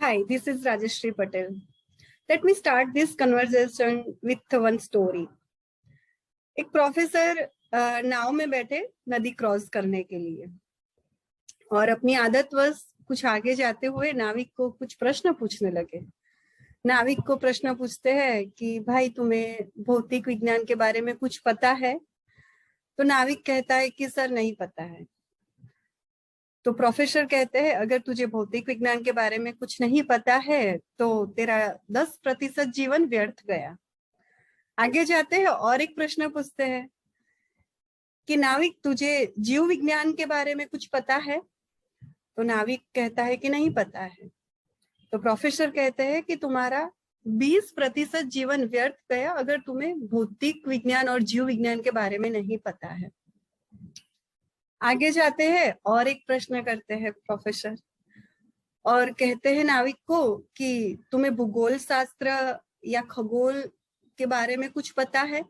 Hi, this is Rajeshri Patel. Let me start this conversation with one story. एक professor नाव में बैठे नदी cross करने के लिए और अपनी आदतवश कुछ आगे जाते हुए नाविक को कुछ प्रश्न पूछने लगे। नाविक को प्रश्न पूछते हैं कि भाई तुम्हें भौतिक विज्ञान के बारे में कुछ पता है? तो नाविक कहता है कि सर नहीं पता है। तो प्रोफेसर कहते हैं अगर तुझे भौतिक विज्ञान के बारे में कुछ नहीं पता है तो तेरा 10% जीवन व्यर्थ गया। आगे जाते हैं और एक प्रश्न पूछते हैं कि नाविक तुझे जीव विज्ञान के बारे में कुछ पता है? तो नाविक कहता है कि नहीं पता है। तो प्रोफेसर कहते हैं कि तुम्हारा 20% जीवन व्यर्थ गया अगर तुम्हें भौतिक विज्ञान और जीव विज्ञान के बारे में नहीं पता है। आगे जाते हैं और एक प्रश्न करते हैं प्रोफेसर और कहते हैं नाविक को कि तुम्हें भूगोल शास्त्र या खगोल के बारे में कुछ पता है?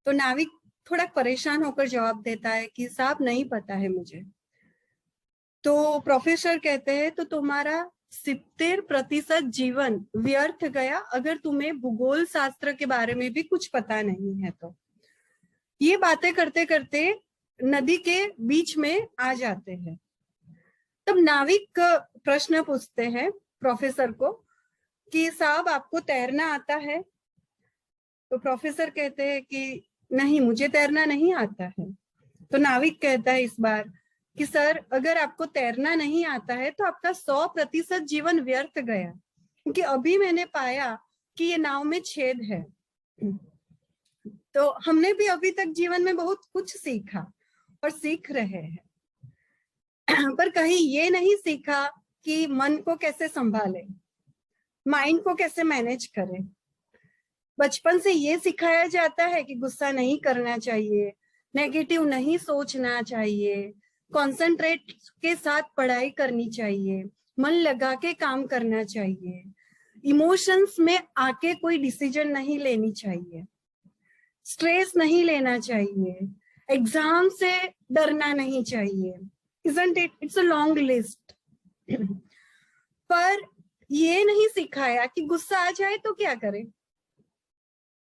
तो नाविक थोड़ा परेशान होकर जवाब देता है कि साहब नहीं पता है मुझे। तो प्रोफेसर कहते हैं तो तुम्हारा 70% जीवन व्यर्थ गया अगर तुम्हें भूगोल शास्त्र के बारे में भी कुछ पता नहीं है। तो ये बातें करते करते नदी के बीच में आ जाते हैं। तब नाविक प्रश्न पूछते हैं प्रोफेसर को कि साहब आपको तैरना आता है? तो प्रोफेसर कहते हैं कि नहीं मुझे तैरना नहीं आता है। तो नाविक कहता है इस बार कि सर अगर आपको तैरना नहीं आता है तो आपका 100% जीवन व्यर्थ गया, क्योंकि अभी मैंने पाया कि ये नाव में छेद है। तो हमने भी अभी तक जीवन में बहुत कुछ सीखा और सीख रहे हैं पर कहीं ये नहीं सीखा कि मन को कैसे संभाले, माइंड को कैसे मैनेज करें। बचपन से ये सिखाया जाता है कि गुस्सा नहीं करना चाहिए, नेगेटिव नहीं सोचना चाहिए, कंसंट्रेट के साथ पढ़ाई करनी चाहिए, मन लगा के काम करना चाहिए, इमोशंस में आके कोई डिसीजन नहीं लेनी चाहिए, स्ट्रेस नहीं लेना चाहिए, एग्जाम से डरना नहीं चाहिए। Isn't it? It's a long list. पर ये नहीं सिखाया कि गुस्सा आ जाए तो क्या करें,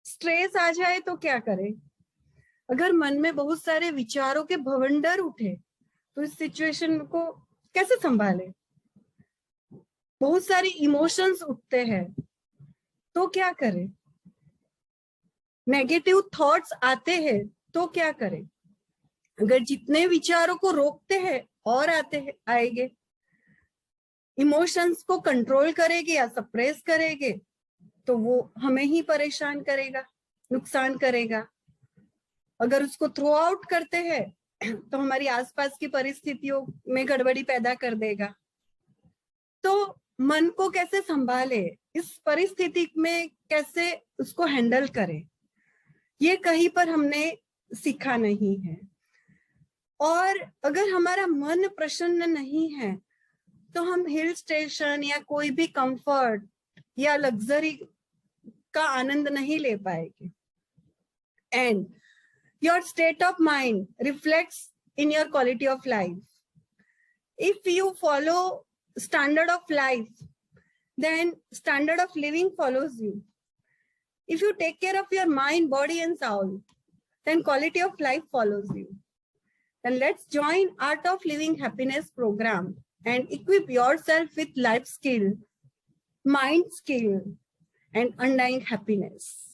स्ट्रेस आ जाए तो क्या करें, अगर मन में बहुत सारे विचारों के भवंडर उठे तो इस सिचुएशन को कैसे संभाले, बहुत सारी इमोशंस उठते हैं तो क्या करें, नेगेटिव थॉट्स आते हैं तो क्या करें, अगर जितने विचारों को रोकते हैं और आते हैं आएंगे, इमोशंस को कंट्रोल करेंगे या सप्रेस करेंगे तो वो हमें ही परेशान करेगा, नुकसान करेगा। अगर उसको थ्रो आउट करते हैं तो हमारी आसपास की परिस्थितियों में गड़बड़ी पैदा कर देगा। तो मन को कैसे संभाले, इस परिस्थिति में कैसे उसको हैंडल करें, ये कहीं पर हमने सीखा नहीं है। और अगर हमारा मन प्रसन्न नहीं है तो हम हिल स्टेशन या कोई भी कंफर्ट या लग्जरी का आनंद नहीं ले पाएंगे। And your state of mind reflects in your quality of life. If you follow standard of life, then standard of living follows you. If you take care of your mind, body and soul, then quality of life follows you. Then let's join Art of Living Happiness program and equip yourself with life skill, mind skill, and undying happiness.